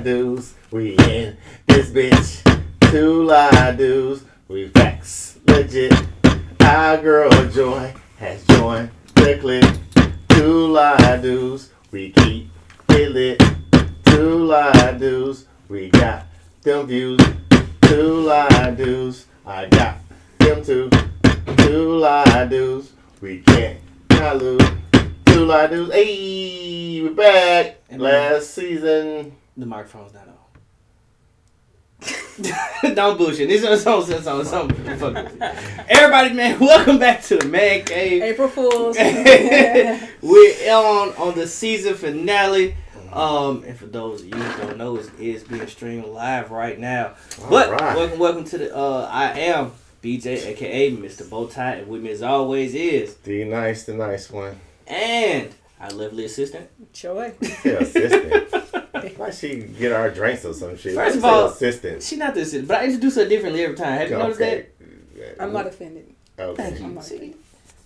dudes. We in this bitch. 2 lie dudes. We facts legit. Our girl Joy has joined the clique. 2 lie dudes. We keep it lit. 2 lie dudes. We got them views. 2 lie dudes. I got them too. 2 lie dudes. We can't not lose. 2 lie dudes. Hey, we're back. And last season. The microphone's not on. Don't bullshit. This is something. Everybody, man, welcome back to the Man Cave. April Fools. We're on the season finale. And for those of you who don't know, it is being streamed live right now. But right. Welcome to the. I am BJ, aka Mr. Bowtie, and with me as always is the nice one, and our lovely assistant Joy. Yeah, assistant. Why she get our drinks or some shit? First of all, assistant. She's not the assistant, but I introduce her differently every time. Have you noticed that? I'm not offended. Okay. Thank you. See?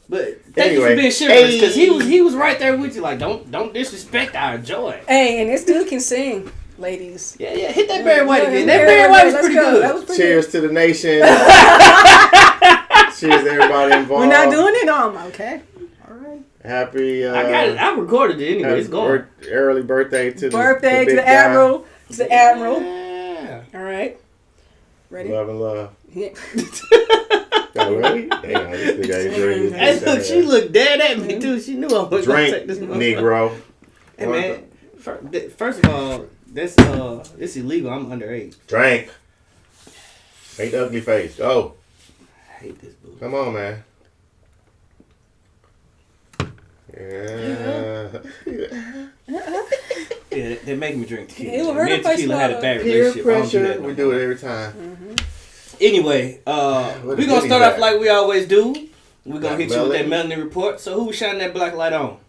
But thank you for being chivalrous, because he was right there with you. Like, don't disrespect our Joy. Hey, and this dude can sing, ladies. Yeah, hit that Barry White again. That Barry White was pretty good. That was pretty Cheers good. to the nation. Cheers to everybody involved. We're not doing it okay? All right. Happy. I got it. I recorded it anyway. It's going. Early birthday to the Admiral. To the Admiral. Yeah. All right. Ready? Love and love. Yeah. Y'all ready? Damn, this nigga ain't drinking. Hey, look, she looked dead at me too. She knew I was going to take this Negro. Hey man, first of all, that's it's illegal. I'm underage. Drink. Ain't the ugly face. Go. I hate this booze. Come on, man. Yeah. Yeah, they're making me drink tequila. It will hurt if I tequila had a bad Peer relationship. pressure. We do it every time. Mm-hmm. Anyway, we're going to start off like we always do. We're going to hit you with that melanin report. So who was shining that black light on?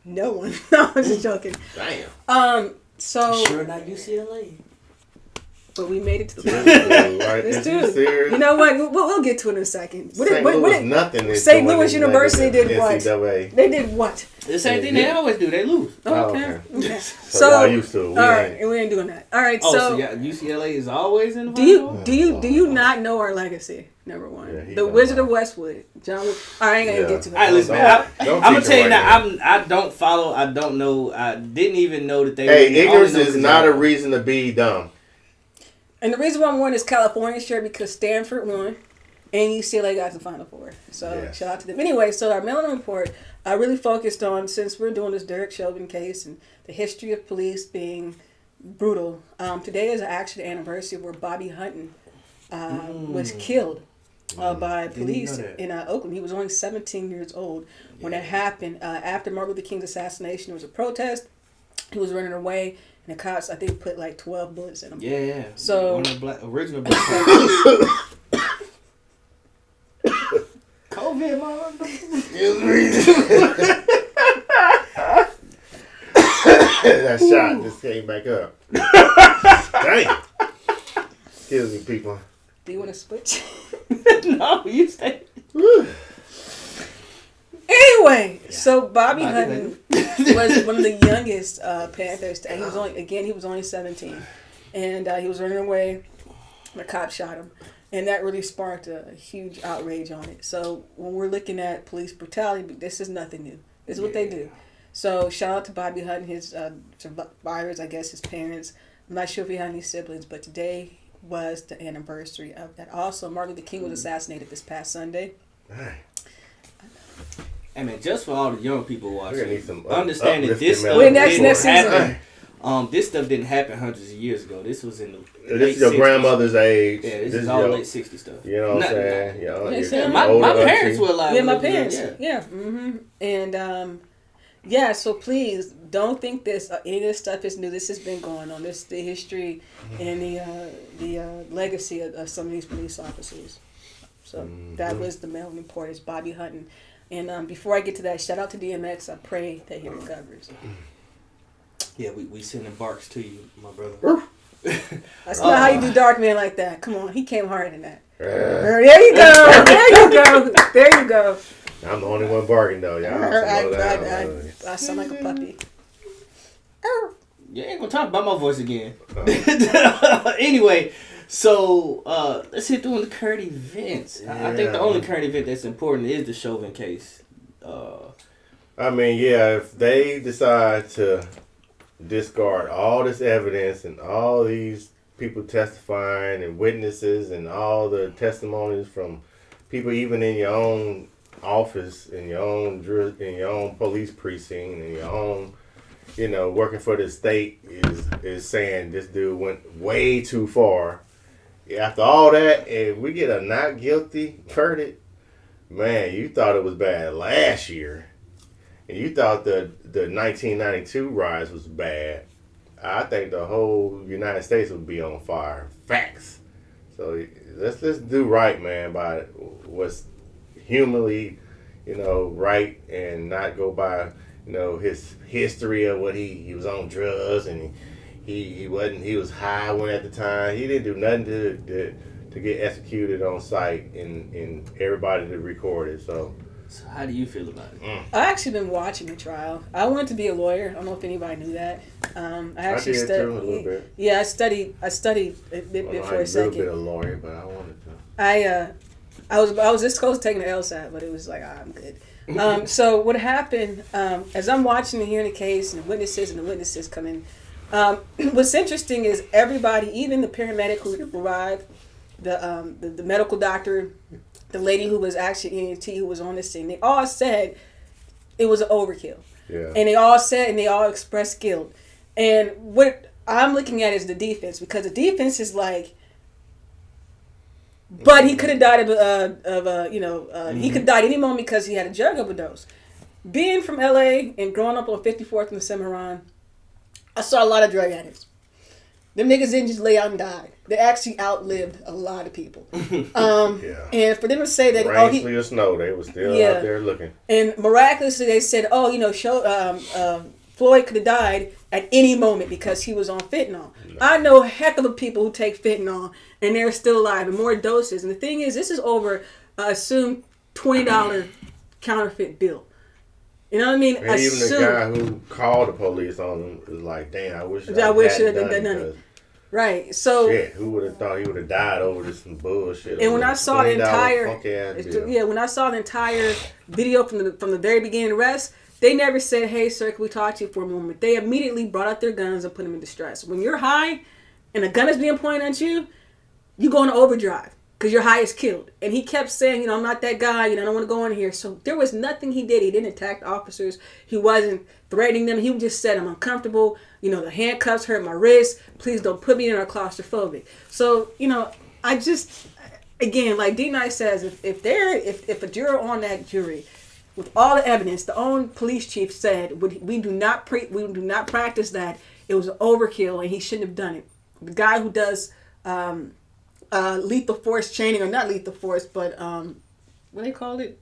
No one. No, I was just joking. Damn. So. Sure not UCLA. But we made it to the right. Let's do it. You know what? We'll get to it in a second. St. Louis nothing. St. Louis University did what? NCAA. They did what? The same thing they always do. They lose. Oh, okay. So y'all used to. All right, we ain't doing that. All right. So UCLA is always in the final? Do you not know our legacy? Number one, the Wizard of Westwood, John. I ain't gonna get to that. All right, listen, man. I'm gonna tell you now. I don't follow. I don't know. I didn't even know that they. Hey, ignorance is not a reason to be dumb. And the reason why I'm wearing this California shirt because Stanford won, and UCLA got the Final Four. So shout out to them. Anyway, so our melanin report, I really focused on, since we're doing this Derrick Chauvin case and the history of police being brutal. Today is actually the anniversary where Bobby Hutton was killed by police in Oakland. He was only 17 years old when it happened. After Martin Luther King's assassination, there was a protest. He was running away. And the cops, I think, put like 12 bullets in him. Yeah. So one of the original black COVID, That shot just came back up. Dang. Excuse me, people. Do you want to switch? No, you stay. Anyway, so Bobby Hutton was one of the youngest Panthers. And he was only 17, and he was running away. The cop shot him, and that really sparked a huge outrage on it. So when we're looking at police brutality, this is nothing new. This is what they do. So shout out to Bobby Hutton, his survivors, I guess his parents. I'm not sure if he had any siblings, but today was the anniversary of that. Also, Martin Luther King was assassinated this past Sunday. Hey man, just for all the young people watching, understand that this stuff didn't happen. This stuff didn't happen hundreds of years ago. This was in the this is your 60s. Grandmother's age. Yeah, this is all late 60s stuff. You know what I'm saying? My parents were alive. Yeah, my parents. Yeah. Mm-hmm. And so please don't think any of this stuff is new. This has been going on. This is the history and the legacy of some of these police officers. So that was the mail report. It's Bobby Hutton. And before I get to that, shout out to DMX. I pray that he recovers. Yeah, we sending barks to you, my brother. That's not how you do Dark Man like that. Come on, he came harder than that. There you go. There you go. There you go. I'm the only one barking though, y'all. I sound like a puppy. You ain't gonna talk about my voice again. Anyway, so let's hit through the current events. Yeah. I think the only current event that's important is the Chauvin case. I mean, yeah, if they decide to discard all this evidence and all these people testifying and witnesses and all the testimonies from people even in your own office, in your own police precinct, in your own, working for the state is saying this dude went way too far. After all that, if we get a not guilty verdict, man, you thought it was bad last year. And you thought the 1992 riots was bad. I think the whole United States would be on fire. Facts. So let's do right, man, by what's humanly, right, and not go by, his history of what he was on drugs and he was high one at the time. He didn't do nothing to get executed on site and everybody to record it. So how do you feel about it? I actually been watching the trial. I wanted to be a lawyer. I don't know if anybody knew that. I actually studied too, a little bit. Yeah, I studied a bit for a second. A little bit of lawyer, but I wanted to. I was this close to taking the LSAT, but it was like, I'm good. So what happened, as I'm watching and hearing the case and the witnesses come in, what's interesting is everybody, even the paramedic who arrived, the medical doctor, the lady who was actually EMT who was on the scene, they all said it was an overkill. Yeah. And they all expressed guilt. And what I'm looking at is the defense, because the defense is like, but he could have died he could have died any moment because he had a drug overdose. Being from LA and growing up on 54th and the Cimarron, I saw a lot of drug addicts. Them niggas didn't just lay out and die. They actually outlived a lot of people. And for them to say that, rain, sleet, or snow, they were still out there looking. And miraculously, they said, Floyd could have died at any moment because he was on fentanyl. No. I know a heck of a people who take fentanyl and they're still alive and more doses. And the thing is, this is over assumed $20 counterfeit bill. You know what I mean? And even the guy who called the police on him was like, "Damn, I wish I had done it." Right. So shit, who would have thought he would have died over this bullshit? And when I saw the entire video from the very beginning arrest, they never said, "Hey, sir, can we talk to you for a moment?" They immediately brought out their guns and put them in distress. When you're high and a gun is being pointed at you, you go into overdrive. Because your high is killed. And he kept saying, I'm not that guy. I don't want to go in here. So there was nothing he did. He didn't attack the officers. He wasn't threatening them. He just said, I'm uncomfortable. The handcuffs hurt my wrist. Please don't put me in or claustrophobic. So, I just, again, like D-Nice says, if a juror on that jury, with all the evidence, the own police chief said, we do not practice that. It was an overkill and he shouldn't have done it. The guy who does... lethal force training, or not lethal force, but what do they call it?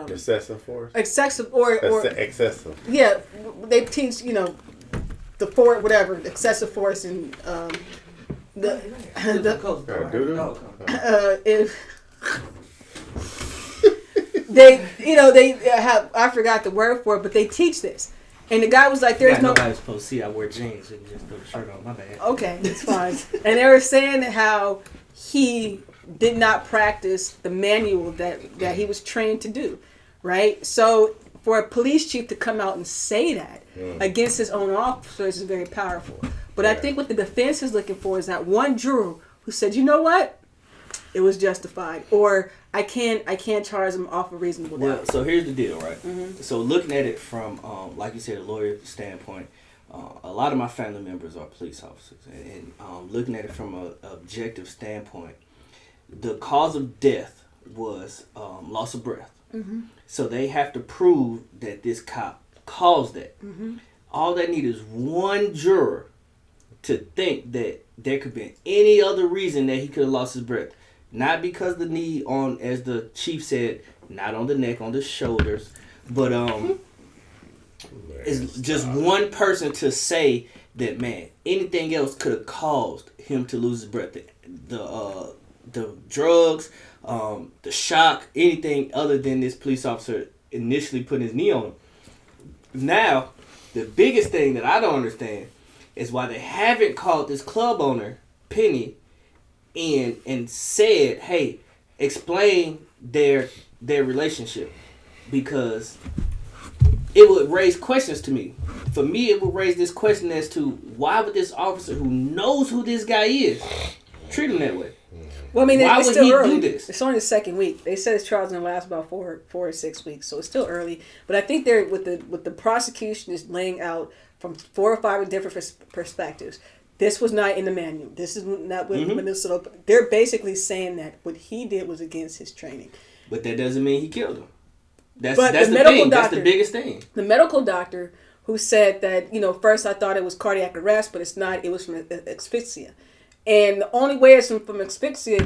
Excessive force. Excessive or excessive. Yeah, they teach the excessive force and they have, I forgot the word for it, but they teach this. And the guy was like, "There's no." Nobody's supposed to see I wear jeans and just throw the shirt on. My bad. Okay, it's fine. And they were saying how he did not practice the manual that he was trained to do, right? So for a police chief to come out and say that against his own officers is very powerful. But I think what the defense is looking for is that one juror who said, "You know what? It was justified," or I can't charge him off a reasonable doubt. Well, so here's the deal, right? Mm-hmm. So looking at it from, like you said, a lawyer standpoint, a lot of my family members are police officers, and looking at it from an objective standpoint, the cause of death was loss of breath. Mm-hmm. So they have to prove that this cop caused that. Mm-hmm. All they need is one juror to think that there could be any other reason that he could have lost his breath. Not because the knee on, as the chief said, not on the neck, on the shoulders, but it's just one person to say that, man, anything else could have caused him to lose his breath. The drugs, the shock, anything other than this police officer initially putting his knee on him. Now, the biggest thing that I don't understand is why they haven't called this club owner, Penny, in and said, hey, explain their relationship. Because it would raise questions to me. For me, it would raise this question as to why would this officer who knows who this guy is treat him that way? Well, I mean, why it's would still he early. do this? It's only the second week. They said his trial's gonna last about 4 to 6 weeks, so it's still early. But I think they're with the prosecution is laying out from 4 or 5 different perspectives. This was not in the manual. This is not what Minnesota. They're basically saying that what he did was against his training. But that doesn't mean he killed him. That's the thing. Doctor, that's the biggest thing. The medical doctor who said that, first I thought it was cardiac arrest, but it's not. It was from asphyxia. And the only way it's from asphyxia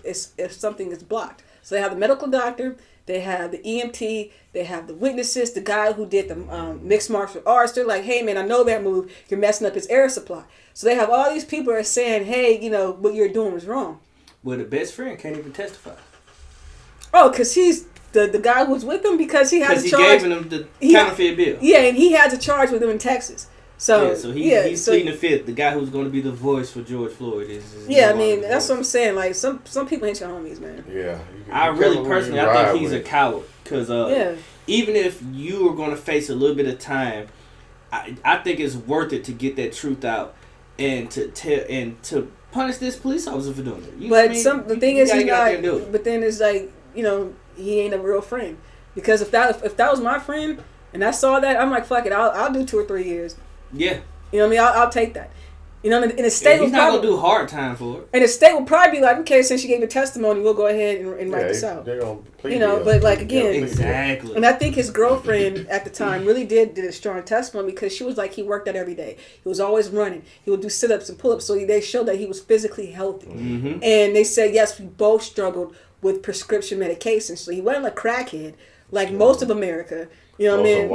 if something is blocked. So they have the medical doctor, they have the EMT, they have the witnesses, the guy who did the mixed martial arts. They're like, hey man, I know that move. You're messing up his air supply. So they have all these people are saying, hey, what you're doing was wrong. Well, the best friend can't even testify. Oh, because he's the guy who was with him because he has a charge. Because he gave him the counterfeit bill. Yeah, and he has a charge with him in Texas. So he's pleading the fifth. The guy who's going to be the voice for George Floyd is I mean, that's what I'm saying. Like some people ain't your homies, man. Yeah. I really personally, I think he's a coward because even if you are going to face a little bit of time, I think it's worth it to get that truth out and to punish this police officer for doing it. The thing is, he's not. But then it's like he ain't a real friend because if that was my friend and I saw that, I'm like, fuck it, I'll do 2 or 3 years. Yeah. You know what I mean? I'll take that. In the state, he's not gonna do hard time for it. And the state will probably be like, okay, since you gave a testimony, we'll go ahead and write this out. They're gonna plead but like again, exactly. And I think his girlfriend at the time really did a strong testimony because she was like, he worked out every day. He was always running. He would do sit-ups and pull-ups, so they showed that he was physically healthy. Mm-hmm. And they said, yes, we both struggled with prescription medications. So he wasn't a crackhead like most of America. You know what I mean?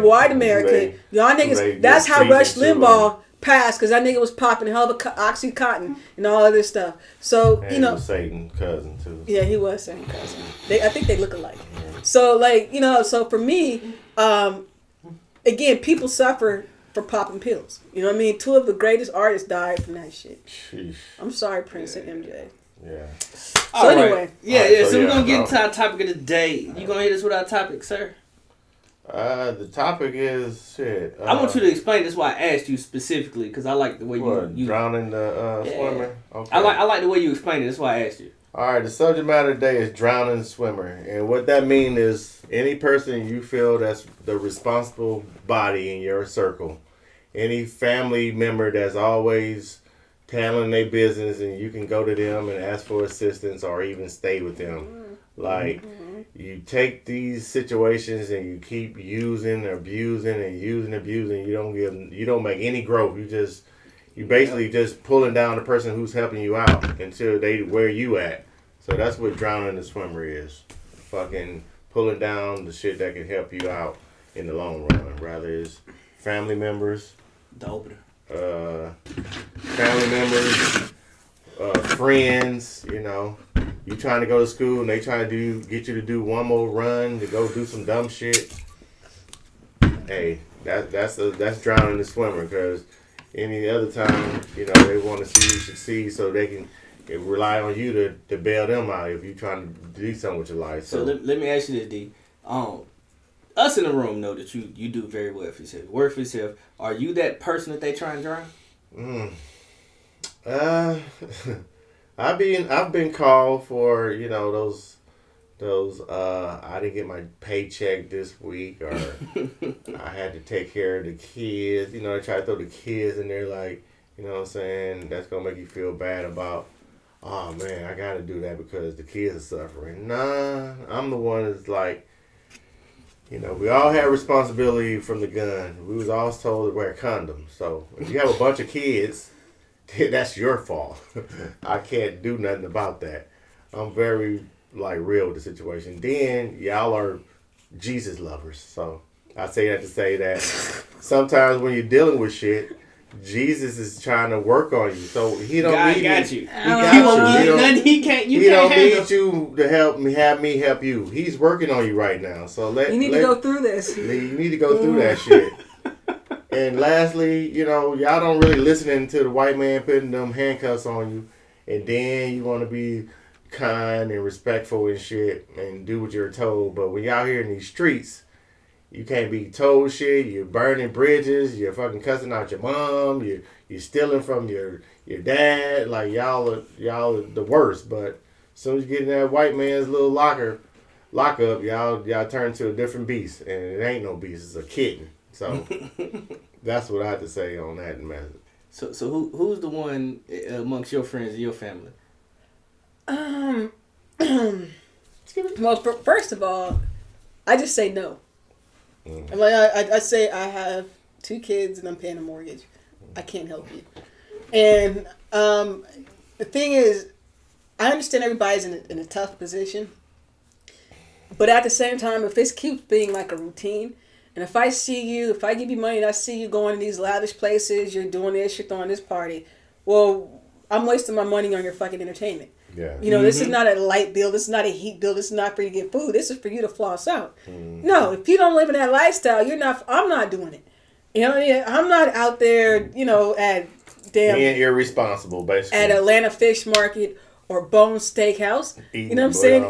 White America. Y'all niggas, that's how Rush Limbaugh passed, because that nigga was popping hell of a Oxycontin and all of this stuff. So, and he was Satan's cousin, too. Yeah, he was Satan's cousin. I think they look alike. So, so for me, again, people suffer for popping pills. You know what I mean? 2 of the greatest artists died from that shit. Sheesh. I'm sorry, Prince and MJ. Yeah. So anyway. Right. Yeah. So we're going to get into our topic of the day. You going to hit us with our topic, sir? The topic is shit. I want you to explain. That's why I asked you specifically, because I like the way you drowning the swimmer. Okay. I like the way you explained it. That's why I asked you. All right. The subject matter today is drowning swimmer, and what that means is any person you feel that's the responsible body in your circle, any family member that's always handling their business, and you can go to them and ask for assistance or even stay with them. Like. You take these situations and you keep using, abusing, you don't make any growth. You basically just pulling down the person who's helping you out until they where you at. So that's what drowning the swimmer is. Fucking pulling down the shit that can help you out in the long run. Rather it's family members. The opener. Family members, friends, You trying to go to school and they trying to get you to do one more run to go do some dumb shit. Hey, that's drowning the swimmer, because any other time, they want to see you succeed so they can rely on you to bail them out if you trying to do something with your life. So let me ask you this, D. Us in the room know that you do very well for yourself. Work for yourself. Are you that person that they try and drown? I've been called for those I didn't get my paycheck this week, or I had to take care of the kids. They try to throw the kids in there like, what I'm saying, that's gonna make you feel bad about, oh man, I gotta do that because the kids are suffering. Nah, I'm the one that's like, we all have responsibility from the gun. We was all told to wear condoms. So if you have a bunch of kids, that's your fault. I can't do nothing about that. I'm very real with the situation. Then y'all are Jesus lovers. So I say that to say that sometimes when you're dealing with shit, Jesus is trying to work on you. So he don't God need got you. you. He got you. He don't handle. need you to have me help you. He's working on you right now. So you need to go through this. You need to go through that shit. And lastly, y'all don't really listen to the white man putting them handcuffs on you, and then you want to be kind and respectful and shit and do what you're told. But when y'all here in these streets, you can't be told shit. You're burning bridges. You're fucking cussing out your mom. You're stealing from your dad. Like y'all are the worst. But as soon as you get in that white man's little lockup, y'all turn to a different beast, and it ain't no beast. It's a kitten. So that's what I have to say on that message. So who's the one amongst your friends and your family? Well, first of all, I just say no. Mm-hmm. Like I say I have 2 kids and I'm paying a mortgage. I can't help you. And the thing is, I understand everybody's in a tough position, but at the same time, if it keeps being like a routine, and if I give you money and I see you going to these lavish places, you're doing this, you're throwing this party, well, I'm wasting my money on your fucking entertainment. Yeah. This is not a light bill. This is not a heat bill. This is not for you to get food. This is for you to floss out. Mm-hmm. No, if you don't live in that lifestyle, I'm not doing it. I'm not out there, at damn... Being irresponsible, basically. At Atlanta Fish Market or Bone Steakhouse. Eating, you know what I'm saying?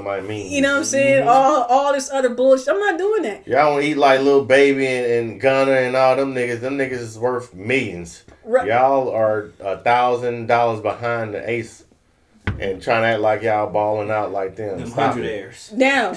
You know what I'm saying? Mm-hmm. All this other bullshit. I'm not doing that. Y'all don't eat like Lil Baby and Gunna and all them niggas. Them niggas is worth millions. Right. Y'all are $1,000 behind the ace and trying to act like y'all balling out like them. Them 100-airs. Now,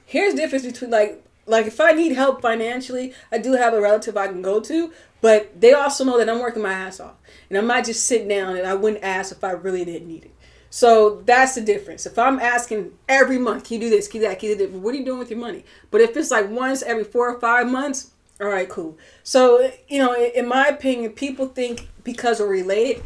here's the difference between like if I need help financially, I do have a relative I can go to, but they also know that I'm working my ass off. And I'm not just sitting down and I wouldn't ask if I really didn't need it. So that's the difference. If I'm asking every month, can you do this, can you do that, can you do that, what are you doing with your money? But if it's like once every 4 or 5 months, all right, cool. So, in my opinion, people think because we're related,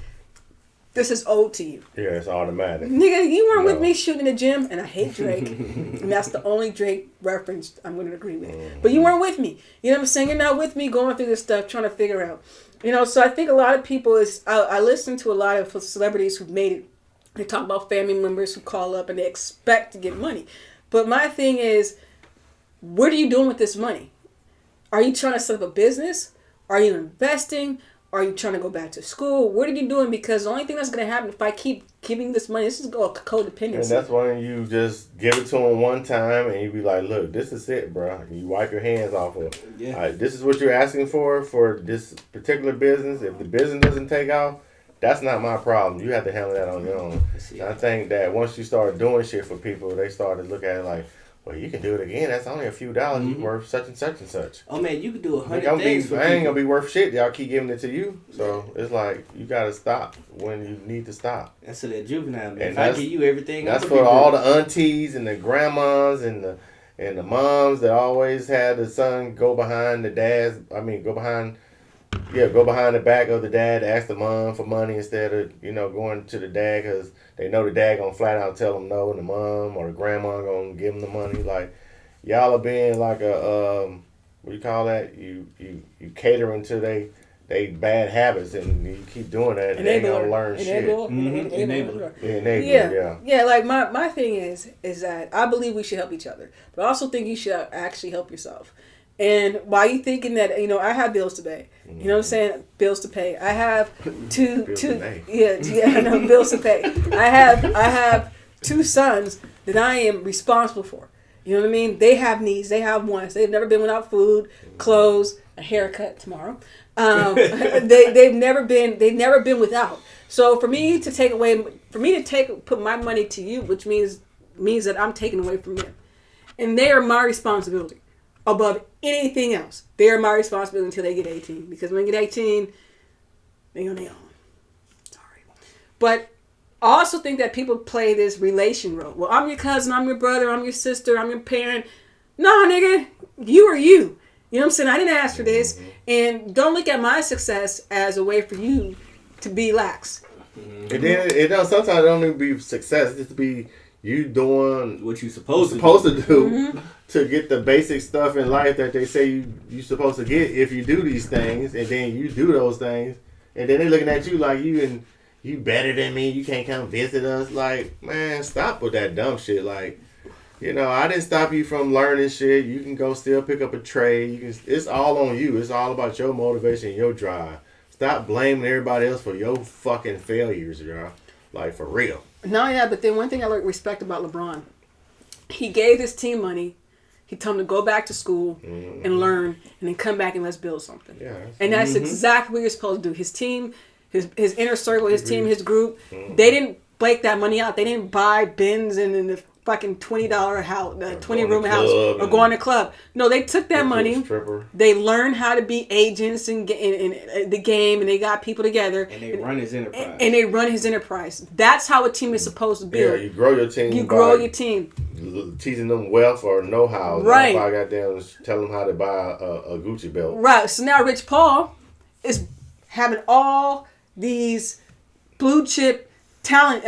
this is owed to you. Yeah, it's automatic. Nigga, you weren't with me shooting in the gym, and I hate Drake. And that's the only Drake reference I'm going to agree with. Mm-hmm. But you weren't with me. You know what I'm saying? You're not with me going through this stuff, trying to figure out. So I think a lot of people I listen to a lot of celebrities who've made it. They talk about family members who call up and they expect to get money. But my thing is, what are you doing with this money? Are you trying to set up a business? Are you investing? Are you trying to go back to school? What are you doing? Because the only thing that's going to happen if I keep giving this money, this is codependency. And that's when you just give it to them one time and you be like, look, this is it, bro. And you wipe your hands off of it. Yeah. Right, this is what you're asking for this particular business. If the business doesn't take off, that's not my problem. You have to handle that on your own. I think that once you start doing shit for people, they start to look at it like, well, you can do it again. That's only a few dollars. Mm-hmm. You worth such and such and such. Oh, man, you can do 100 things for I ain't going to be worth shit. Y'all keep giving it to you. So it's like, you got to stop when you need to stop. That's that juvenile, man. If I give you everything, that's for all the aunties and the grandmas and the moms that always had the son go behind the back of the dad to ask the mom for money instead of, going to the dad because they know the dad going to flat out tell them no, and the mom or the grandma going to give them the money. Like, y'all are being like a, what do you call that? You catering to they bad habits and you keep doing that and they ain't going to learn shit. Enabler. Yeah, like my thing is that I believe we should help each other, but I also think you should actually help yourself. And why are you thinking that, I have bills to pay? You know what I'm saying? Bills to pay. I have two bills to pay. I have 2 sons that I am responsible for. You know what I mean? They have needs. They have wants. They've never been without food, clothes, a haircut tomorrow. They've never been without. So for me to put my money to you, which means that I'm taking away from them. And they are my responsibility. Above anything else. They're my responsibility until they get 18. Because when they get 18, they're on their own. Sorry. But I also think that people play this relation role. Well, I'm your cousin, I'm your brother, I'm your sister, I'm your parent. No, nigga, you are you. You know what I'm saying? I didn't ask for this. And don't look at my success as a way for you to be lax. And then sometimes it don't even be success. It's just to be you doing what you're supposed to do to get the basic stuff in life that they say you're supposed to get if you do these things, and then you do those things, and then they're looking at you like you better than me. You can't come visit us. Like, man, stop with that dumb shit. Like, You know, I didn't stop you from learning shit. You can go still pick up a trade. It's all on you. It's all about your motivation and your drive. Stop blaming everybody else for your fucking failures, y'all. Like, for real. No, yeah, but then one thing I respect about LeBron, he gave his team money. He told them to go back to school and learn, and then come back and let's build something. Yeah, and that's exactly what you're supposed to do. His team, his inner circle, his team, his group, they didn't break that money out. They didn't buy bins and the fucking $20 house, 20-room house, or go on the club. No, they took that money. They learned how to be agents in the game, and they got people together. And they run his enterprise. And they run his enterprise. That's how a team is supposed to build. Yeah, you grow your team. You grow your team. Teaching them wealth or know-how. Right. I goddamn tell them how to buy a Gucci belt. Right. So now Rich Paul is having all these blue chip talent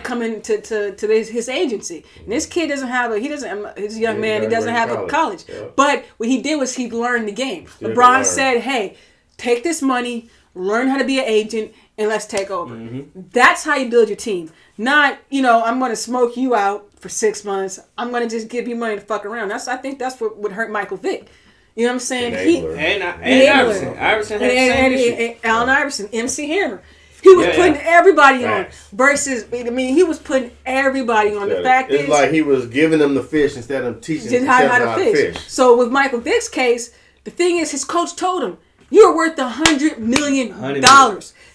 coming to his agency. And this kid doesn't have he's a young man, he doesn't have a college. Yeah. But what he did was he learned the game. LeBron said, hey, take this money, learn how to be an agent, and let's take over. That's how you build your team. Not, I'm going to smoke you out for 6 months. I'm going to just give you money to fuck around. I think that's what would hurt Michael Vick. You know what I'm saying? And Iverson. Iverson had the same issue. Allen Iverson, MC Hammer. He was putting everybody on versus, he was putting everybody on. The fact is, like he was giving them the fish instead of teaching them how to fish. So with Michael Vick's case, the thing is, his coach told him, "You're worth $100 million.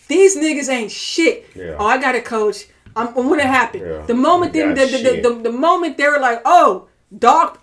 These niggas ain't shit." Yeah. Oh, I got a coach. What happened? Yeah. The moment the moment they were like, "Oh, dog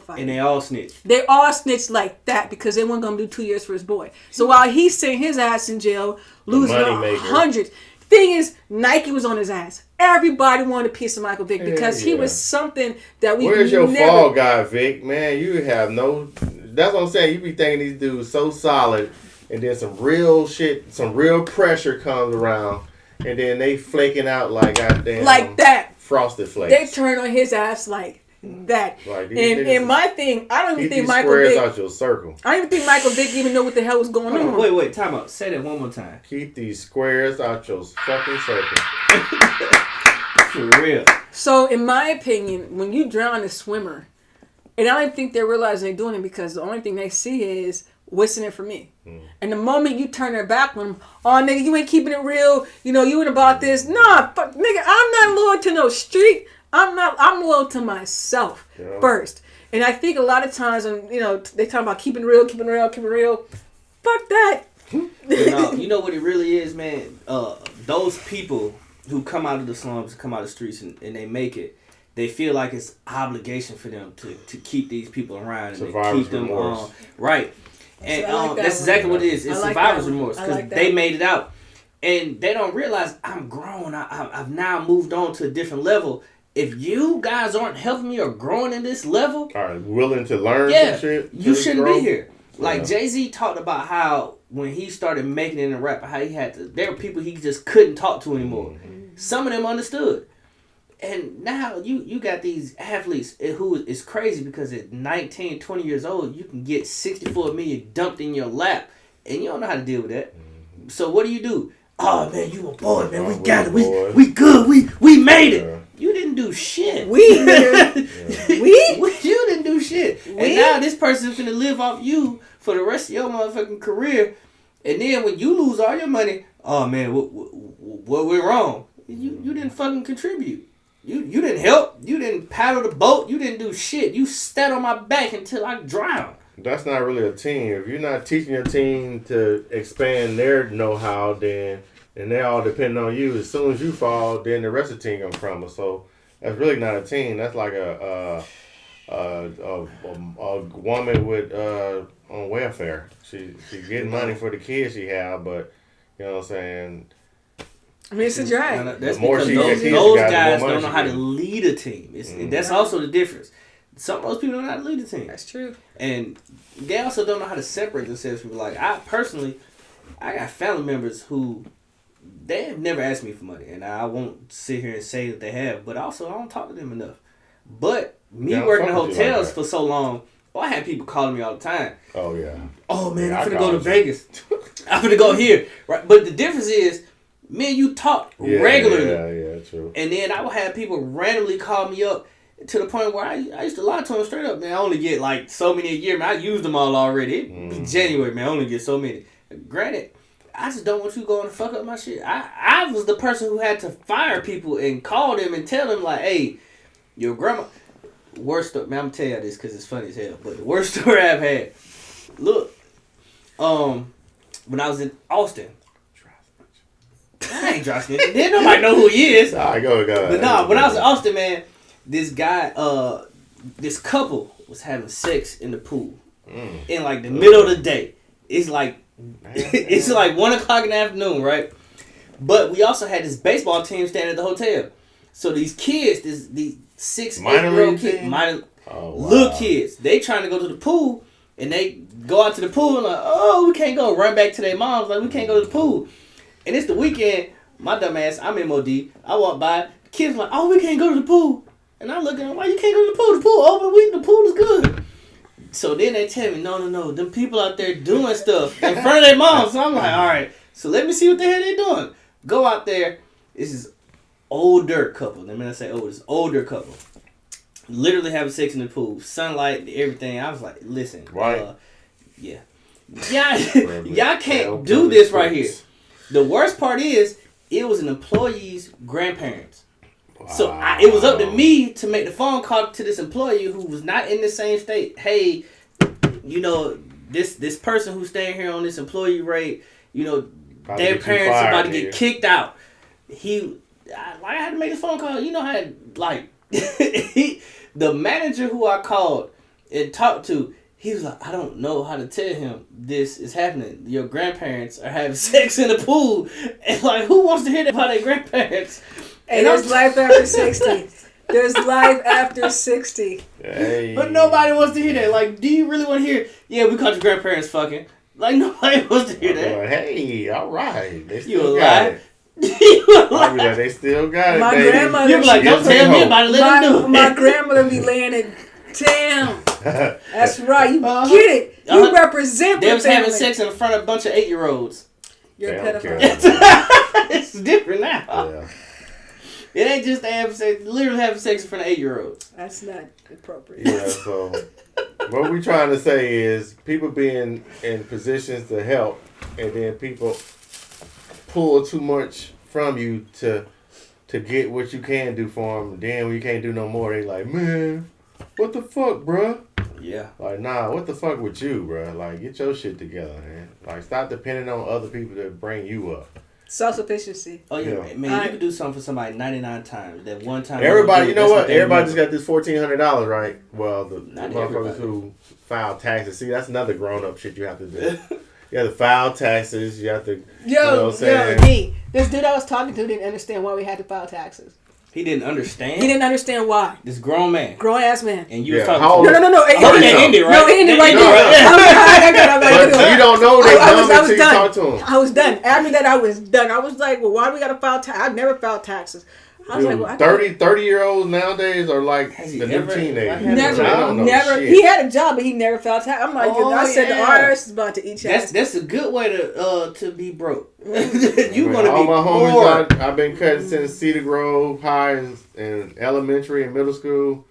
fight," and they all snitched. They all snitched like that because they weren't gonna do 2 years for his boy. So while he's sitting his ass in jail, losing hundreds. Thing is, Nike was on his ass. Everybody wanted a piece of Michael Vick because he was something that we. Where's your fall guy, Vic? Man, you have no. That's what I'm saying. You be thinking these dudes so solid, and then some real shit, some real pressure comes around, and then they flaking out like goddamn that frosted flakes. They turn on his ass like that. And my thing, I don't even think Michael Vick out your circle. I don't even think Michael Vick even know what the hell was going on. Wait, time out. Say that one more time. Keep these squares out your fucking circle. For real. So, in my opinion, when you drown a swimmer, and I don't think they're realizing they're doing it because the only thing they see is what's in it for me. And the moment you turn their back on them, oh nigga, you ain't keeping it real. You ain't about this. Nah, fuck, nigga, I'm not loyal to no street. I'm loyal to myself first. And I think a lot of times when, they talk about keeping real. Fuck that. You know what it really is, man? Those people who come out of the slums, come out of the streets and they make it, they feel like it's obligation for them to keep these people around and keep them on. Right. And that's exactly what it is. It's survivor's remorse because they made it out. And they don't realize I'm grown. I've now moved on to a different level. If you guys aren't helping me or growing in this level, are willing to learn some shit, you shouldn't be here. Like Jay-Z talked about how when he started making it in rap, how there were people he just couldn't talk to anymore. Some of them understood. And now you got these athletes who is crazy because at 19, 20 years old, you can get 64 million dumped in your lap and you don't know how to deal with that. So what do? Oh man, you a boy, man. We got it. We good. We made it. You didn't do shit. You didn't do shit. And now this person's finna live off you for the rest of your motherfucking career. And then when you lose all your money, oh man, what went wrong? You didn't fucking contribute. You didn't help. You didn't paddle the boat. You didn't do shit. You sat on my back until I drowned. That's not really a team. If you're not teaching your team to expand their know-how, then they all depend on you. As soon as you fall, then the rest of the team gonna crumble. So that's really not a team. That's like a woman with on welfare. She's getting money for the kids she have, but you know what I'm saying. I mean, it's a drag. That's because those guys don't know how to lead a team. That's also the difference. Some of those people don't know how to lead a team. That's true. And they also don't know how to separate themselves from people. Like, I got family members who, they have never asked me for money. And I won't sit here and say that they have. But also, I don't talk to them enough. But me working in hotels for so long, I had people calling me all the time. Oh, yeah. Oh, man, I'm finna go to Vegas. I'm finna go here. Right? But the difference is, me and you talk regularly. Yeah, true. And then I would have people randomly call me up. To the point where I used to lie to him straight up, man. I only get like so many a year, man. I used them all already. It be January, man. I only get so many. Granted, I just don't want you going to fuck up my shit. I was the person who had to fire people and call them and tell them like, hey, your grandma. Worst story, man. I'm gonna tell you this because it's funny as hell. But the worst story I've had. Look, when I was in Austin. I ain't dry snitching. Didn't nobody know who he is. Alright, go. But nah, when I was in Austin, man, this guy, this couple was having sex in the pool in like the middle of the day. It's like it's like 1 o'clock in the afternoon, right? But we also had this baseball team staying at the hotel. So these kids, these 6, 8-year-old kids, little kids, they trying to go to the pool and they go out to the pool and like, oh, we can't go. Run back to their moms like we can't go to the pool. And it's the weekend. My dumb ass, I'm MOD. I walk by. The kids like, oh, we can't go to the pool. And I look at them, why you can't go to the pool? The pool open. The pool is good. So then they tell me, no. Them people out there doing stuff in front of their moms. So I'm like, all right. So let me see what the hell they doing. Go out there. This is older couple. I mean, I say old. It's older couple. Literally having sex in the pool. Sunlight, everything. I was like, listen. Right. Yeah. Y'all can't do this right here. The worst part is, it was an employee's grandparents. Wow. So it was up to me to make the phone call to this employee who was not in the same state. Hey, this person who's staying here on this employee rate, their parents are about to get kicked out. I had to make this phone call. You know how, like, the manager who I called and talked to, he was like, I don't know how to tell him this is happening. Your grandparents are having sex in the pool. And like, who wants to hear that about their grandparents? And there's life after 60. There's life after 60. Hey. But nobody wants to hear that. Like, do you really want to hear, yeah, we caught your grandparents fucking. Like, nobody wants to hear that. Like, hey, all right. They You still a got lie? it. You a lie? I'll be like, they still got it, My baby. grandmother- You're like, don't tell me about it. Let them do it. My grandmother be laying it down. That's right. You get it. You represent They the was family. having sex in front of a bunch of 8-year-olds. You're a They don't pedophile. It's different now. Yeah. It ain't just they having sex, literally having sex in front of 8-year-olds. That's not appropriate. Yeah, so what we trying to say is people being in positions to help and then people pull too much from you to get what you can do for them. Then when you can't do no more, they like, man, what the fuck, bruh? Yeah. Like, nah, what the fuck with you, bruh? Like, get your shit together, man. Like, stop depending on other people to bring you up. Self-sufficiency. Oh, yeah. Man, you can do something for somebody 99 times. That one time. Everybody, you know what? Everybody just got this $1,400, right? Well, the Not motherfuckers everybody. who file taxes. See, that's another grown-up shit you have to do. You have to file taxes. You have to, you know what I'm saying? Me. This dude I was talking to didn't understand why we had to file taxes. He didn't understand? He didn't understand why. This grown man. Grown-ass man. And you was Yeah, talking how to old- him. No. Oh, that ended, right? No, it ended right No, there. no. I'm But you don't know they dumb I until was you done. talk to them. I was done. After that, I was done. I was like, well, why do we got to file taxes? I've never filed taxes. I was Dude, like, well, 30-year-olds nowadays are like Has he the new ever- teenagers. like, Never, They don't know never. shit. He had a job, but he never filed tax. I'm like, Oh, I said yeah. the IRS is about to eat your ass. That's a good way to be broke. You Man, gonna all be my poor. homies I've been cutting since Cedar Grove High and elementary and middle school.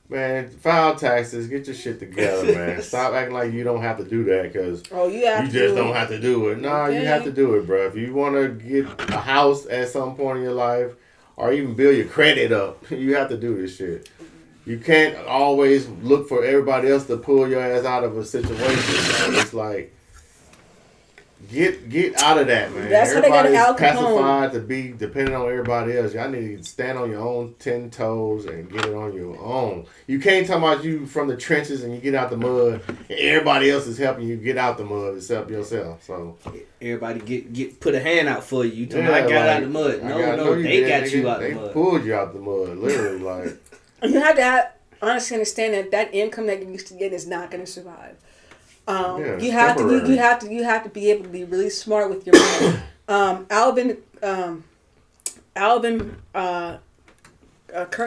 Man, file taxes. Get your shit together, man. Stop acting like you don't have to do that because Oh, you have you to just do don't it. have to do it. No, you Okay. have to do it, bro. If you want to get a house at some point in your life or even build your credit up, you have to do this shit. You can't always look for everybody else to pull your ass out of a situation. Man. It's like, get out of that, man. That's how they got Everybody's Al Capone. pacified to be dependent on everybody else. Y'all need to stand on your own 10 toes and get it on your own. You can't talk about you from the trenches and you get out the mud and everybody else is helping you get out the mud except yourself. So Everybody get put a hand out for you. You tell me yeah, I got like, out of the mud. I No, know you they did, got nigga. you out They the mud. pulled you out the mud, literally. Like, You have to honestly understand that income that you used to get is not going to survive. Yeah, You have to temporary. you have to be able to be really smart with your money. Alvin, Kurt,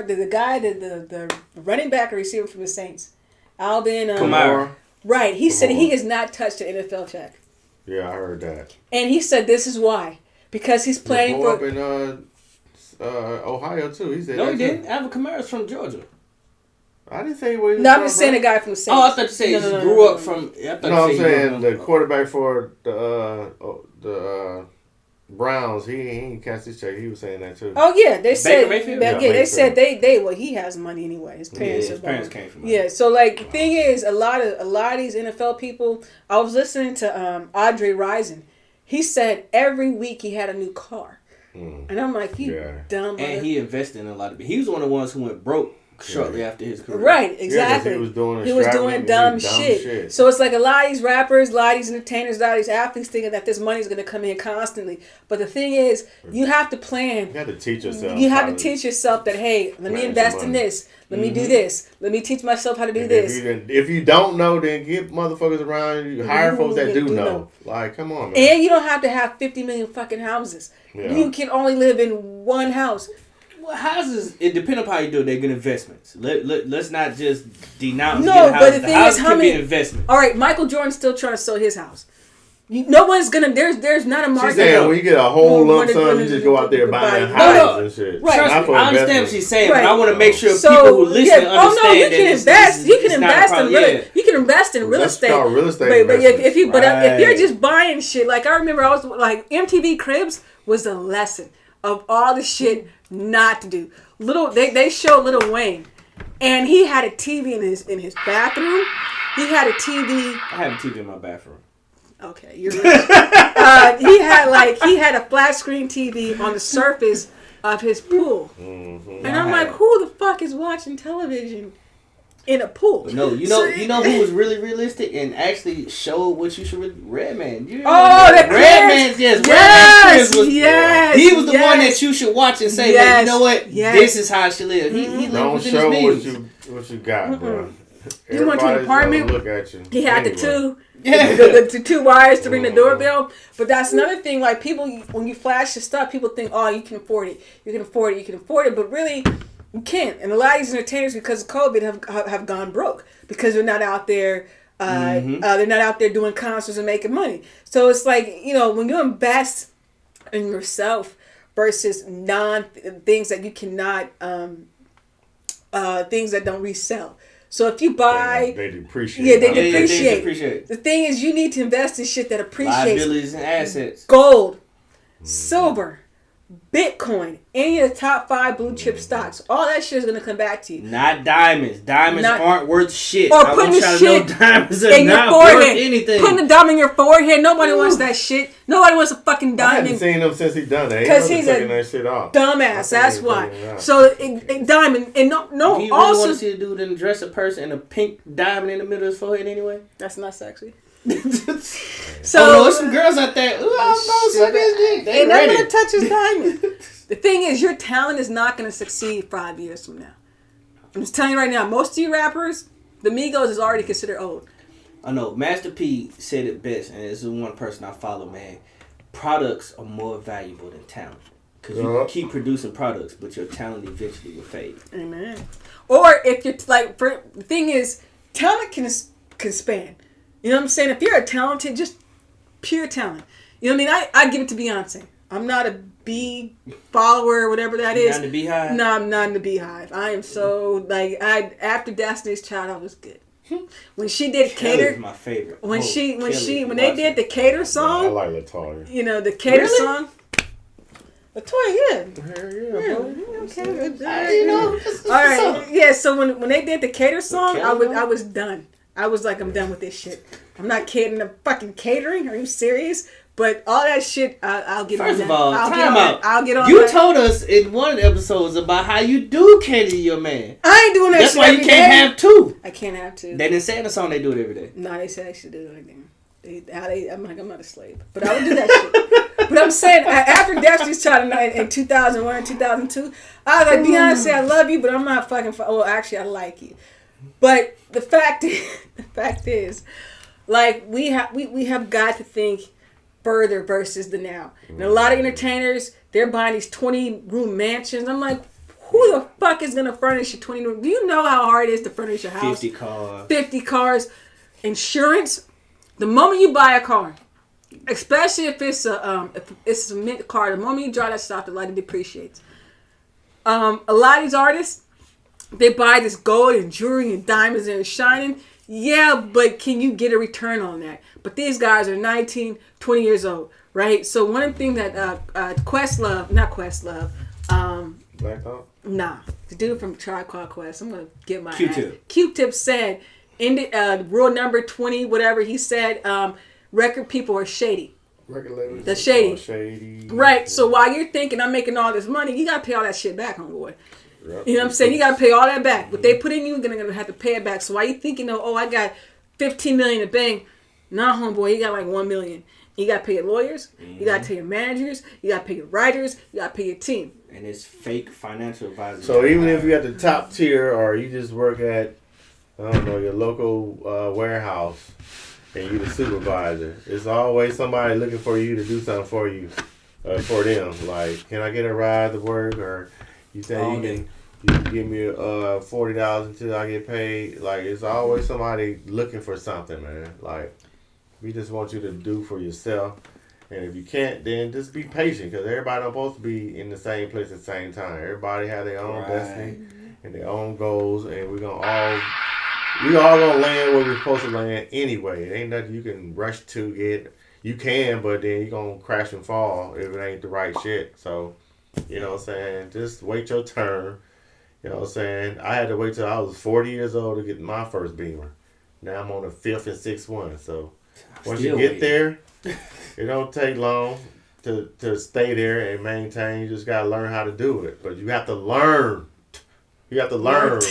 the guy, the running back or receiver from the Saints, Alvin Kamara. Right, he said Kamara. he has not touched an NFL check, yeah, I heard that. and he said this is why, because he's playing Boy for. up in Ohio too. He said No, that he too. didn't. Alvin Kamara's from Georgia. I didn't say where he was No, I'm from, just saying bro. the guy from the Saints. Oh, I thought you said he grew up from. No, I'm saying the quarterback for the Browns. He ain't catch his check. He was saying that too. Oh yeah, they said. Mayfield? They Mayfield. said they. Well, he has money anyway. His parents. His parents came from. Yeah, so like the thing is, a lot of these NFL people. I was listening to Andre Rison. He said every week he had a new car, and I'm like, you dumb. And he invested in a lot of. He was one of the ones who went broke shortly after his career. Right, exactly. Yeah, he was doing dumb shit. So it's like a lot of these rappers, a lot of these entertainers, a lot of these athletes thinking that this money is going to come in constantly. But the thing is, you have to plan. You have to teach yourself. You have to teach yourself that, hey, let me invest in this. Let me do this. Let me teach myself how to do this. If you don't know, then get motherfuckers around you. Hire folks that do know. Like, come on, man. And you don't have to have 50 million fucking houses. Yeah. You can only live in one house. Well, houses, it depends on how you do it. They're good investments. Let's not just denounce no, houses. But the thing is, how many investment. All right, Michael Jordan's still trying to sell his house. No one's gonna. There's not a market. She's saying when you get a whole lump sum, you just go out there buying houses and shit. Right. I understand what she's saying, but I want to make sure people who listen understand you can invest. You can invest in real estate. Called real estate. But if you're just buying shit, like I remember, I was like MTV Cribs was the lesson of all the shit not to do. They show Lil Wayne, and he had a TV in his bathroom. He had a TV. I have a TV in my bathroom. Okay, you're right. He had a flat screen TV on the surface of his pool, and I'm like, who the fuck is watching television in a pool? But no, you know who was really realistic and actually showed what you should really. Redman. Redman's yes. He was the one that you should watch and say, man, you know what? Yes. This is how she lived. He lived don't within show his means. what you got, bro. He went to an apartment. Look at you. He had the two wires to ring the doorbell. But that's another thing. Like people, when you flash your stuff, people think, oh, you can afford it. You can afford it. You can afford it. But really, you can't. And a lot of these entertainers, because of COVID, have gone broke because they're not out there. They're not out there doing concerts and making money. So it's like, when you invest in yourself versus things that you cannot, things that don't resell. So if you buy... They depreciate. Yeah, they depreciate. The thing is, you need to invest in shit that appreciates. Liabilities and assets. Gold, silver, Bitcoin, any of the top 5 blue chip stocks. All that shit is going to come back to you. Not diamonds. Diamonds aren't worth shit. Or putting the shit diamonds in your forehead. Anything. Putting the diamond in your forehead. Nobody wants that shit. Nobody wants a fucking diamond. I haven't seen him since he done that. Because he's taking that shit off. Dumbass. That's why. So, diamond. And no. Do you really want to see a dude and dress a person in a pink diamond in the middle of his forehead anyway? That's not sexy. So there's some girls out there. Ooh, I'm going to this dick. They're not going to touch his diamond. The thing is, your talent is not going to succeed 5 years from now. I'm just telling you right now, most of you rappers, the Migos is already considered old. I know. Master P said it best, and this is one person I follow, man. Products are more valuable than talent. Because you can keep producing products, but your talent eventually will fade. Amen. Or if you're like, the thing is, talent can span. You know what I'm saying? If you're a talented, just pure talent. You know what I mean? I give it to Beyonce. I'm not a bee follower or whatever that is. Not in the Beehive? No, I'm not in the Beehive. I am so, after Destiny's Child, I was good. When she did Cater, was my favorite. When they did the Cater song, I like LaToya. The Cater song. LaToya, yeah. Yeah, okay. All right, yeah. So when they did the Cater song, I was done. I was like, I'm done with this shit. I'm not catering to fucking catering. Are you serious? But all that shit, I'll get on that. First of all, time out. I'll get on you that. told us in one of the episodes about how you do cater to your man. I ain't doing that shit. That's why you can't have two. I can't have two. They didn't say in the song they do it every day. No, they said I should do anything. I'm not a slave. But I would do that shit. But I'm saying, after Destiny's Child in 2001 and 2002, I was like, Beyonce, I love you, but I'm not fucking... Well, actually, I like you. But the fact is, like, we have got to think further versus the now. And a lot of entertainers, they're buying these 20-room mansions. I'm like, who the fuck is going to furnish a 20-room? Do you know how hard it is to furnish a house? 50 cars. Insurance. The moment you buy a car, especially if it's a mint car, the moment you drive that stuff, the light depreciates. A lot of these artists, they buy this gold and jewelry and diamonds and it's shining. Yeah, but can you get a return on that? But these guys are 19, 20 years old, right? So one of the things that Black Thought? Nah, the dude from Tribe Called Quest. I'm gonna get my Q-Tip. Q-Tip said in the rule number 20, whatever he said, record people are shady. Record labels. The shady. Shady. Right. So while you're thinking I'm making all this money, you gotta pay all that shit back, homeboy. Yep. You know what I'm saying? You gotta pay all that back. What they put in you, you're gonna have to pay it back. So why you thinking, oh, I got $15 million in the bank? Nah, homeboy, you got like $1 million. You gotta pay your lawyers. You gotta pay your managers. You gotta pay your writers. You gotta pay your team. And it's fake financial advisors. So even if you're at the top tier or you just work at, I don't know, your local warehouse and you're the supervisor, it's always somebody looking for you to do something for you, for them. Like, can I get a ride to work? Or you say you can give me $40 until I get paid. Like, it's always somebody looking for something, man. Like, we just want you to do for yourself. And if you can't, then just be patient, because everybody don't supposed to be in the same place at the same time. Everybody have their own destiny and their own goals, and we all gonna land where we're supposed to land anyway. It ain't nothing you can rush to get. You can, but then you're gonna crash and fall if it ain't the right shit. So, you know what I'm saying? Just wait your turn. You know what I'm saying? I had to wait till I was 40 years old to get my first Beamer. Now I'm on the 5th and 6th one. So once you get there, it don't take long to stay there and maintain. You just gotta learn how to do it. But you have to learn. You have to learn.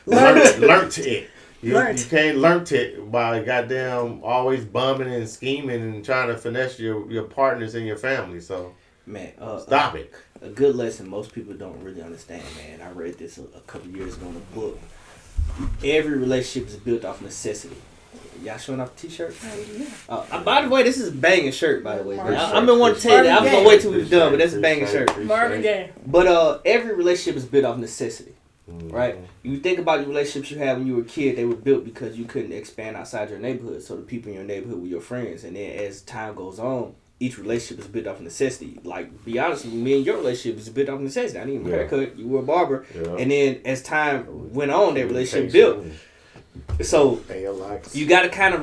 Learn it. You can't learn it by goddamn always bumming and scheming and trying to finesse your partners and your family. So, man, stop it. A good lesson most people don't really understand, man. I read this a couple years ago in a book. Every relationship is built off necessity. Y'all showing off the t-shirt? By the way, this is a banging shirt, by the way. I've been wanting to tell you that. I was going to wait till we were done, but that's a banging shirt. Marvin Gaye. But every relationship is built off necessity. Right? You think about the relationships you had when you were a kid, they were built because you couldn't expand outside your neighborhood. So the people in your neighborhood were your friends. And then as time goes on, each relationship is built off necessity. Like, be honest with me and your relationship is built off necessity. I need a haircut. You were a barber. Yeah. And then as time went on, that relationship built. So you got to kind of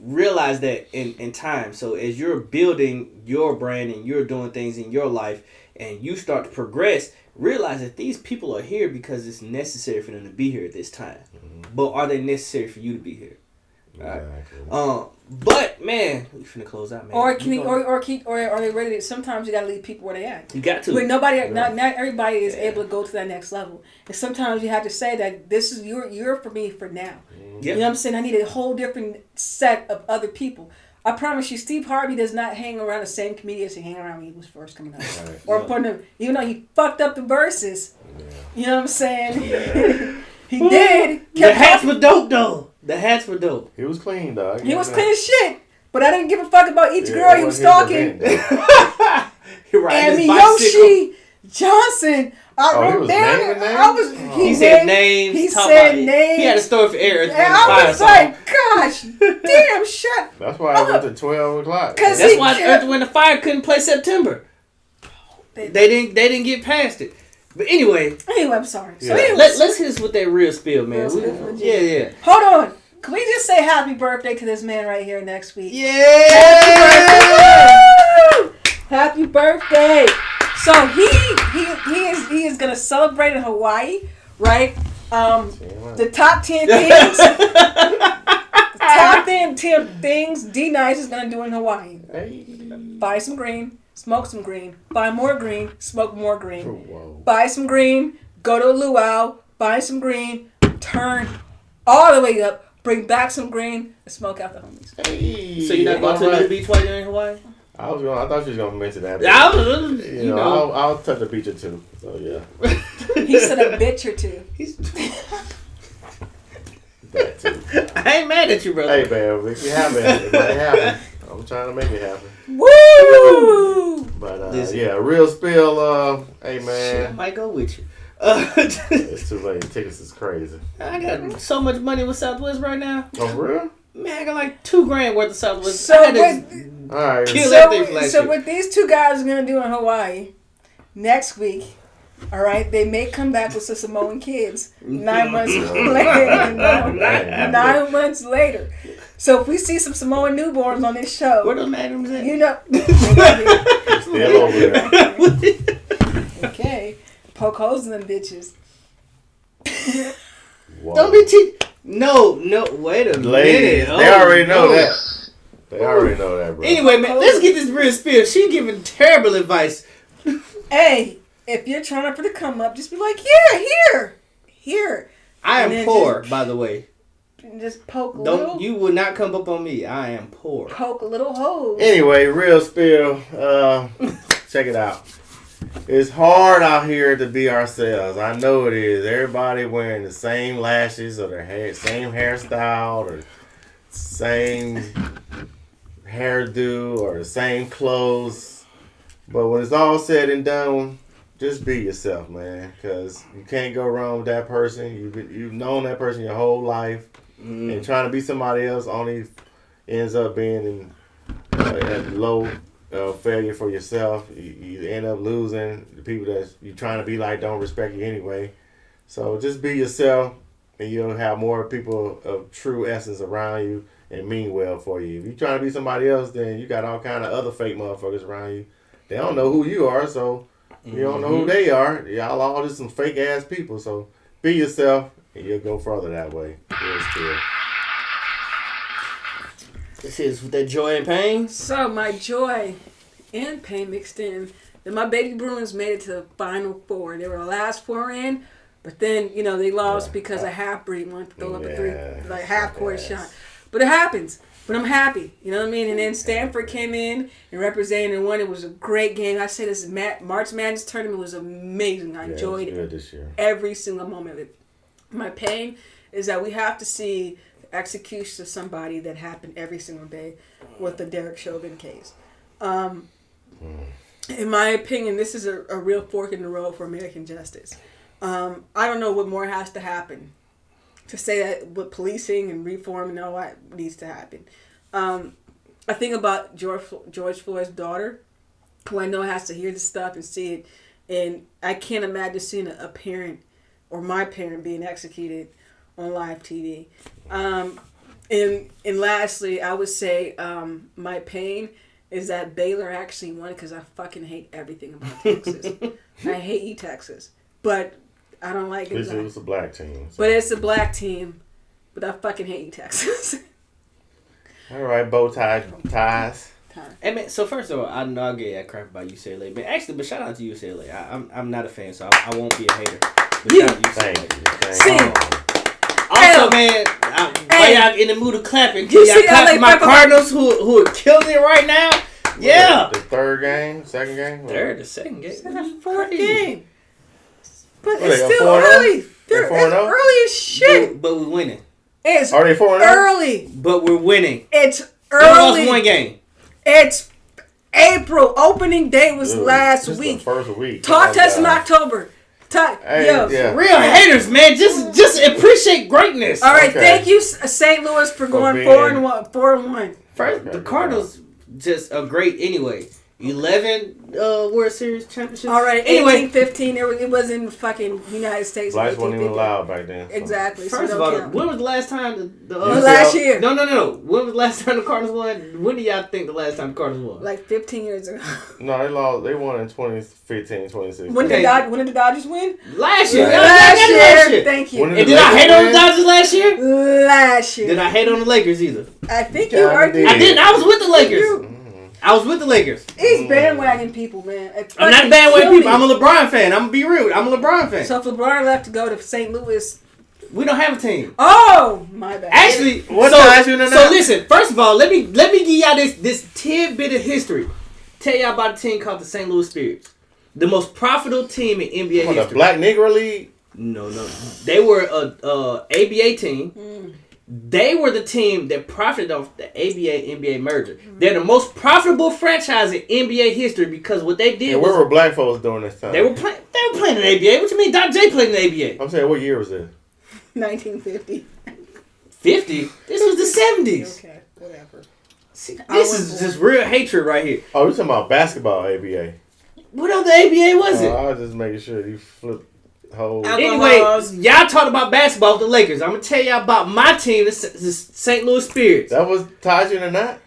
realize that in time. So as you're building your brand and you're doing things in your life and you start to progress, realize that these people are here because it's necessary for them to be here at this time. But are they necessary for you to be here? Right. But man, we finna close out, man. Or are they ready to? Sometimes you gotta leave people where they at. You got to. But not everybody is able to go to that next level. And sometimes you have to say that this is you're for me for now. Yep. You know what I'm saying? I need a whole different set of other people. I promise you, Steve Harvey does not hang around the same comedians he hang around when he was first coming out. Right. Or putting him, even though he fucked up the verses. Yeah. You know what I'm saying? Yeah. He did. The hats were dope though. The hats were dope. He was clean, dog. He was clean as shit. But I didn't give a fuck about each girl he was stalking. You're right. And Miyoshi Johnson. He said names. He said names. He had a story for Eric. And I was like, gosh, damn, shut. That's why I went to 12 o'clock. That's why Earth, Wind & Fire couldn't play September. They didn't get past it. But anyway, I'm sorry. Yeah. So let's hit us with that real spill, man. Yeah. Hold on. Can we just say happy birthday to this man right here next week? Yeah. Happy birthday. So he is gonna celebrate in Hawaii, right? The top 10 things. The top 10 things D Nice is gonna do in Hawaii. Buy some green. Smoke some green. Buy more green. Smoke more green. Whoa. Buy some green. Go to a luau. Buy some green. Turn all the way up. Bring back some green and smoke out the homies. Hey, so you're not going to the beach while you're in Hawaii? I thought she was gonna mention that. You know, I'll touch a beach or two. So yeah. He said a bitch or two. That too. I ain't mad at you, brother. Hey man, if it happen, it might happen. I'm trying to make it happen. Woo! But yeah, real spill. Hey man, shit, I might go with you. It's too late. Tickets is crazy. I got so much money with Southwest right now. Oh real? Man, I got like $2,000 worth of Southwest. So all right. So what these two guys are gonna do in Hawaii next week? All right, they may come back with some Samoan kids 9 months later. 9 months later. So if we see some Samoan newborns on this show, where the magnums at? You know, still over there. Okay, poke holes in them bitches. Don't be cheap. No, wait a Ladies, minute. they already know that. They already know that, bro. Anyway, man, let's get this real spill. She giving terrible advice. Hey, if you're trying to come up, just be like, here. I am poor, by the way. Just poke a little. You will not come up on me. I am poor. Poke a little hole. Anyway, real spill. Check it out. It's hard out here to be ourselves. I know it is. Everybody wearing the same lashes or the same hairstyle or same hairdo or the same clothes. But when it's all said and done, just be yourself, man. Because you can't go wrong with that person. You've known that person your whole life. And trying to be somebody else only ends up being a low failure for yourself. You end up losing. The people that you're trying to be like don't respect you anyway. So just be yourself, and you'll have more people of true essence around you and mean well for you. If you're trying to be somebody else, then you got all kind of other fake motherfuckers around you. They don't know who you are, so you don't know who they are. Y'all all just some fake ass people. So be yourself, and you'll go further that way. Real spill. This is with that joy and pain. So my joy and pain mixed in. Then my baby Bruins made it to the Final Four. They were the last four in, but then they lost because a half breed wanted to throw up a half court shot. But it happens. But I'm happy. You know what I mean? And then Stanford came in and represented and won. It was a great game. I say this March Madness tournament was amazing. I enjoyed it this year. Every single moment of it. My pain is that we have to see the execution of somebody that happened every single day with the Derrick Chauvin case. In my opinion, this is a real fork in the road for American justice. I don't know what more has to happen to say that with policing and reform and all that needs to happen. I think about George Floyd's daughter, who I know has to hear this stuff and see it, and I can't imagine seeing a parent or my parent being executed on live TV. And lastly, I would say my pain is that Baylor actually won because I fucking hate everything about Texas. I hate you, Texas. But I don't like it. It was a black team. So. But it's a black team. But I fucking hate you, Texas. All right, bow ties. Hey man, so first of all, I know I get that crap about UCLA, but shout out to UCLA. I'm not a fan, so I won't be a hater. But shout out to UCLA. Thank you. Also, man, why y'all in the mood of clapping? Can y'all clap for my Cardinals who are killing it right now? Yeah. The third game, second game? The second game. It's the fourth game. But what, it's still early. It's early as shit. But we're winning. It's Are they 4-0? early. But we're winning. It's early. We lost one game. It's April. Opening day was last week. The first week. Talk to us in October. Real haters, man. Just appreciate greatness. All right, thank you, St. Louis, for going 4-1. First, the Cardinals just are great anyway. 11 World Series championships. All right, anyway, 15. It was in the fucking United States. Blacks weren't even allowed back then. So. Exactly. First of all, when was the last time last year? No. When was the last time the Cardinals won? When do y'all think the last time the Cardinals won? Like 15 years ago. No, they lost. They won in 2015, 2016. When did the Dodgers win? Last year. Last year. Thank you. And did I hate on the Dodgers last year? Last year. Did I hate on the Lakers either? I think you are. I didn't. I was with the Lakers. I was with the Lakers. He's bandwagon people, man. I'm not bandwagon people. I'm a LeBron fan. I'm going to be real. I'm a LeBron fan. So if LeBron left to go to St. Louis... We don't have a team. Oh, my bad. Actually, so listen. First of all, let me give y'all this tidbit of history. Tell y'all about a team called the St. Louis Spirits. The most profitable team in NBA history. The Black Negro League? No. They were a ABA team. They were the team that profited off the ABA-NBA merger. They're the most profitable franchise in NBA history because what they did was... where were black folks during this time? They were playing in the ABA. What you mean? Dr. J played in the ABA. I'm saying, what year was this? 1950. 50? This was the 70s. Okay, whatever. See, this is just real hatred right here. Oh, you're talking about basketball ABA. What other ABA was it? I was just making sure you flip whole. Anyway, y'all talked about basketball with the Lakers. I'm gonna tell y'all about my team, the St. Louis Spirits. That was tied you in a knot?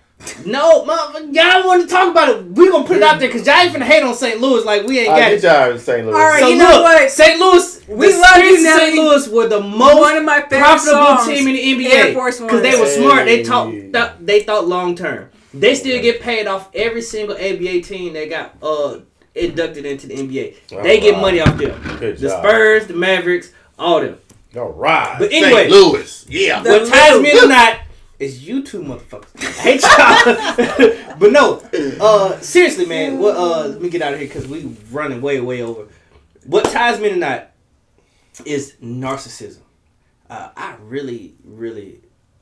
No, y'all want to talk about it. We gonna put it out there because y'all ain't finna hate on St. Louis like we ain't got it. Y'all in St. Louis. All right, So you know what? St. Louis, we the love Spirits you, of St. Nelly. Louis were the most One of my favorite profitable songs, team in the NBA Air Force One. because they were smart. Hey. They thought long term. They still get paid off every single ABA team that got inducted into the NBA. They get money off them. Good the job. Spurs, the Mavericks, all them. All right. But anyway, St. Louis. Yeah. What ties me to not is you two motherfuckers. I hate y'all. But no, seriously, man. Let me get out of here because we running way over. What ties me to not is narcissism. I really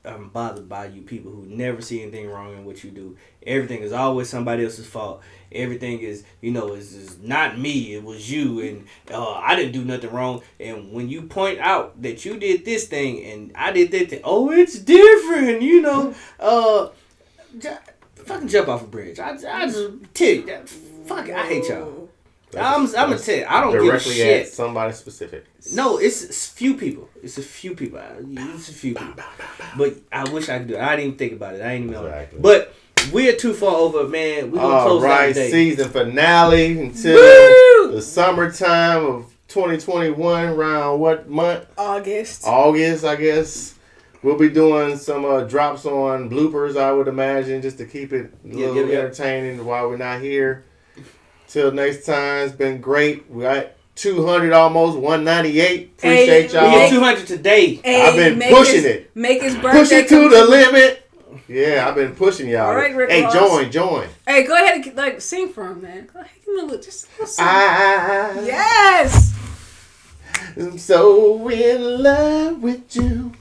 am bothered by you people who never see anything wrong in what you do. Everything is always somebody else's fault. Everything is, is not me. It was you, and I didn't do nothing wrong. And when you point out that you did this thing and I did that thing, it's different, fucking jump off a bridge. I just tell you, fuck it, I hate y'all. I'm gonna tell you, I don't give a shit. Directly at somebody specific. No, it's few people. It's a few people. But I wish I could do it. I didn't even think about it. I ain't even know. Exactly. But we're too far over, man. We're gonna close out today. Season finale until the summertime of 2021. Around what month? August, I guess. We'll be doing some drops on bloopers, I would imagine, just to keep it a little entertaining while we're not here. Till next time, it's been great. We got 200 almost, 198. Appreciate y'all. We hit 200 today. I've been pushing it. Make his birthday. Push it to the limit. Yeah, I've been pushing y'all. All right, Rick hey, Ross. join. Hey, go ahead and sing for him, man. Go ahead, give me a little, just sing. Yes. I'm so in love with you.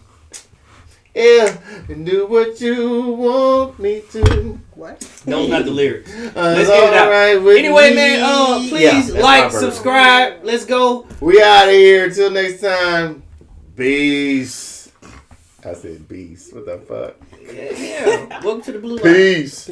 Yeah, and do what you want me to. What? No, not the lyrics. Let's get it out. Right anyway, man, please like, subscribe. Let's go. We out of here. Till next time. Peace. I said peace. What the fuck? Yeah. Welcome to the Blue Line. Peace.